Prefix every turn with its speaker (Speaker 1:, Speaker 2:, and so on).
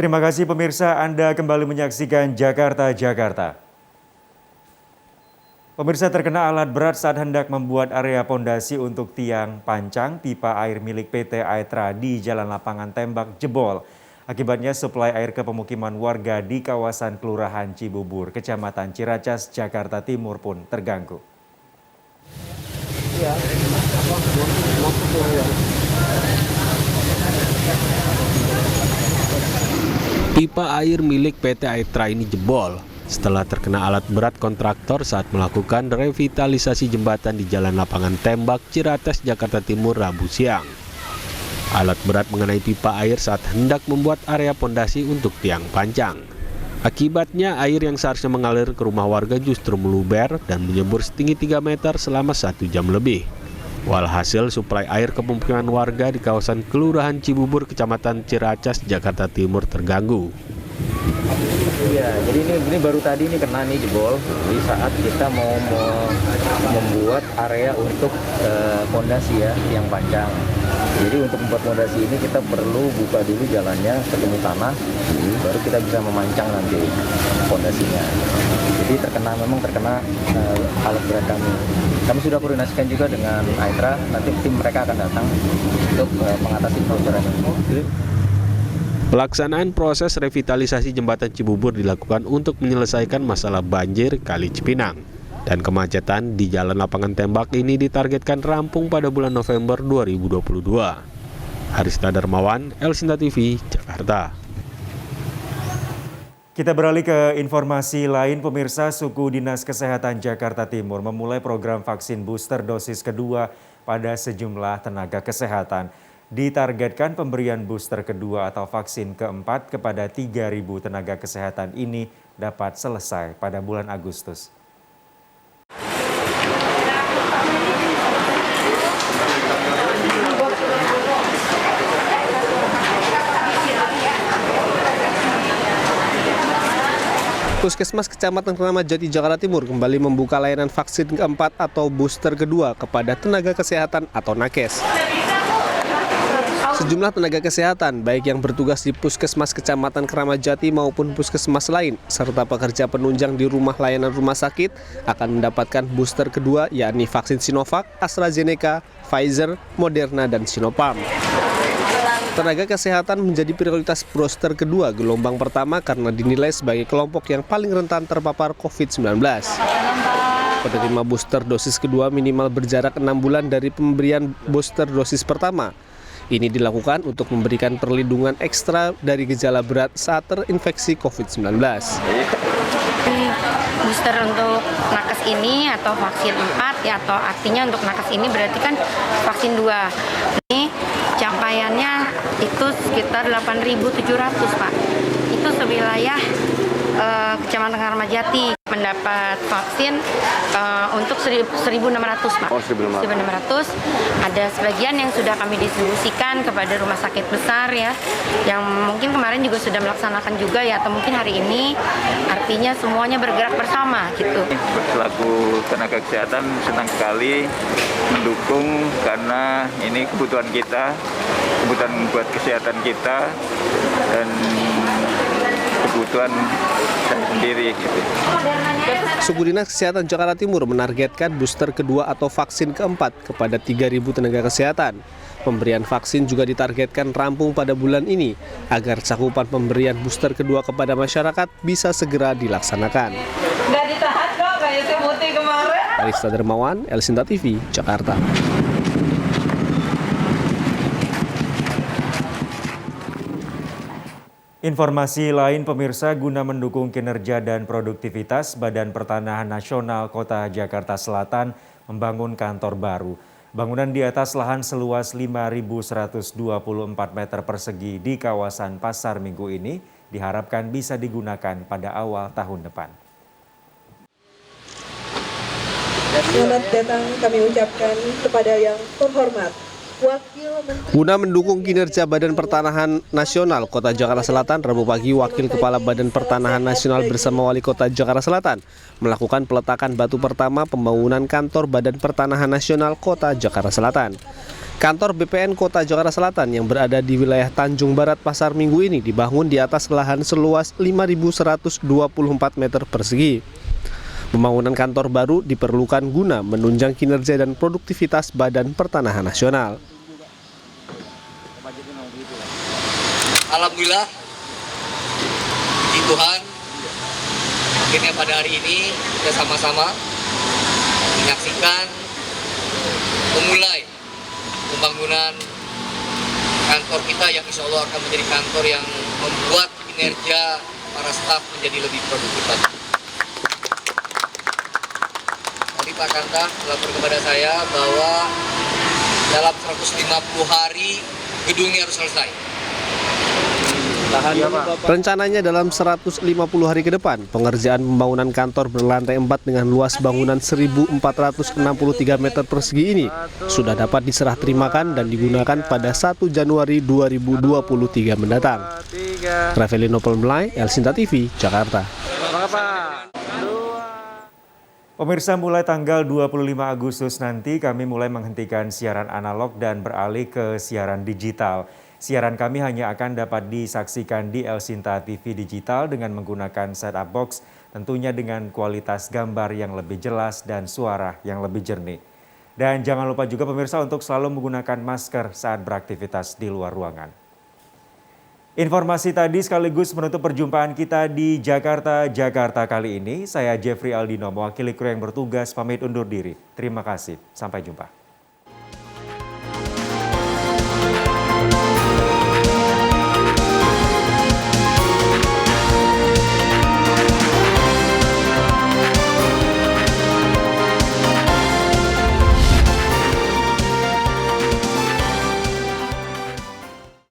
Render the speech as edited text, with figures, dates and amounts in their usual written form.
Speaker 1: Terima kasih pemirsa, Anda kembali menyaksikan Jakarta. Pemirsa, terkena alat berat saat hendak membuat area pondasi untuk tiang pancang pipa air milik PT Aetra di Jalan Lapangan Tembak jebol. Akibatnya suplai air ke pemukiman warga di kawasan Kelurahan Cibubur, Kecamatan Ciracas, Jakarta Timur pun terganggu.
Speaker 2: Pipa air milik PT Aetra ini jebol setelah terkena alat berat kontraktor saat melakukan revitalisasi jembatan di Jalan Lapangan Tembak, Ciracas, Jakarta Timur, Rabu siang. Alat berat mengenai pipa air saat hendak membuat area pondasi untuk tiang pancang. Akibatnya air yang seharusnya mengalir ke rumah warga justru meluber dan menyembur setinggi 3 meter selama 1 jam lebih. Walhasil suplai air ke pemukiman warga di kawasan Kelurahan Cibubur, Kecamatan Ciracas, Jakarta Timur terganggu.
Speaker 3: Iya, jadi ini baru tadi ini kena nih jebol di saat kita mau membuat area untuk pondasi ya, tiang pancang. Jadi untuk membuat pondasi ini kita perlu buka dulu jalannya ketemu tanah, baru kita bisa memancang nanti pondasinya. Jadi memang terkena alat berat kami. Kami sudah koordinasikan juga dengan Aetra, nanti tim mereka akan datang untuk mengatasi kebocoran ini.
Speaker 2: Pelaksanaan proses revitalisasi jembatan Cibubur dilakukan untuk menyelesaikan masalah banjir Kali Cipinang. Dan kemacetan di Jalan Lapangan Tembak ini ditargetkan rampung pada bulan November 2022. Arista Darmawan, Elsinta TV, Jakarta.
Speaker 1: Kita beralih ke informasi lain, pemirsa. Suku Dinas Kesehatan Jakarta Timur memulai program vaksin booster dosis kedua pada sejumlah tenaga kesehatan. Ditargetkan pemberian booster kedua atau vaksin keempat kepada 3.000 tenaga kesehatan ini dapat selesai pada bulan Agustus.
Speaker 4: Puskesmas Kecamatan Kramat Jati, Jakarta Timur kembali membuka layanan vaksin keempat atau booster kedua kepada tenaga kesehatan atau nakes. Sejumlah tenaga kesehatan, baik yang bertugas di Puskesmas Kecamatan Kramat Jati maupun puskesmas lain, serta pekerja penunjang di rumah layanan rumah sakit, akan mendapatkan booster kedua, yakni vaksin Sinovac, AstraZeneca, Pfizer, Moderna, dan Sinopharm. Tenaga kesehatan menjadi prioritas booster kedua gelombang pertama karena dinilai sebagai kelompok yang paling rentan terpapar COVID-19. Penerima booster dosis kedua minimal berjarak 6 bulan dari pemberian booster dosis pertama. Ini dilakukan untuk memberikan perlindungan ekstra dari gejala berat saat terinfeksi COVID-19.
Speaker 5: Booster untuk nakes ini atau vaksin 4 ya, atau artinya untuk nakes ini berarti kan vaksin 2. Ini capaiannya itu sekitar 8.700, Pak. Itu sewilayah Kecamatan Kramat Jati mendapat vaksin untuk 1.600, Pak. 1.600. Ada sebagian yang sudah kami distribusikan kepada rumah sakit besar ya, yang mungkin kemarin juga sudah melaksanakan juga ya, atau mungkin hari ini. Artinya semuanya bergerak bersama gitu.
Speaker 6: Selaku tenaga kesehatan senang sekali mendukung karena ini kebutuhan kita, kebutuhan buat kesehatan kita dan kebutuhan saya sendiri gitu.
Speaker 4: Suku Dinas Kesehatan Jakarta Timur menargetkan booster kedua atau vaksin keempat kepada 3.000 tenaga kesehatan. Pemberian vaksin juga ditargetkan rampung pada bulan ini agar cakupan pemberian booster kedua kepada masyarakat bisa segera dilaksanakan.
Speaker 7: Nggak ditahan kok kayak si Muti kemarin.
Speaker 4: Arista Darmawan, Elsinta TV, Jakarta.
Speaker 1: Informasi lain, pemirsa, guna mendukung kinerja dan produktivitas, Badan Pertanahan Nasional Kota Jakarta Selatan membangun kantor baru. Bangunan di atas lahan seluas 5.124 meter persegi di kawasan Pasar Minggu ini diharapkan bisa digunakan pada awal tahun depan.
Speaker 8: Selamat datang kami ucapkan kepada yang terhormat
Speaker 4: Guna mendukung kinerja Badan Pertanahan Nasional Kota Jakarta Selatan, Rabu pagi Wakil Kepala Badan Pertanahan Nasional bersama Wali Kota Jakarta Selatan melakukan peletakan batu pertama pembangunan kantor Badan Pertanahan Nasional Kota Jakarta Selatan. Kantor BPN Kota Jakarta Selatan yang berada di wilayah Tanjung Barat Pasar Minggu ini dibangun di atas lahan seluas 5.124 meter persegi. Pembangunan kantor baru diperlukan guna menunjang kinerja dan produktivitas Badan Pertanahan Nasional.
Speaker 9: Alhamdulillah, puji Tuhan, akhirnya pada hari ini kita sama-sama menyaksikan memulai pembangunan kantor kita yang insya Allah akan menjadi kantor yang membuat kinerja para staf menjadi lebih produktif lagi. Tadi Pak Kanta melapor kepada saya bahwa dalam 150 hari gedungnya harus selesai.
Speaker 4: Rencananya dalam 150 hari ke depan, pengerjaan pembangunan kantor berlantai 4 dengan luas bangunan 1.463 meter persegi ini sudah dapat diserah terimakan dan digunakan pada 1 Januari 2023 mendatang. Ravelino Pelmelai, Elsinta TV, Jakarta.
Speaker 1: Pemirsa, mulai tanggal 25 Agustus nanti kami mulai menghentikan siaran analog dan beralih ke siaran digital. Siaran kami hanya akan dapat disaksikan di Elsinta TV Digital dengan menggunakan set-up box, tentunya dengan kualitas gambar yang lebih jelas dan suara yang lebih jernih. Dan jangan lupa juga pemirsa untuk selalu menggunakan masker saat beraktivitas di luar ruangan. Informasi tadi sekaligus menutup perjumpaan kita di Jakarta kali ini. Saya Jeffrey Aldino, mewakili kru yang bertugas pamit undur diri. Terima kasih, sampai jumpa.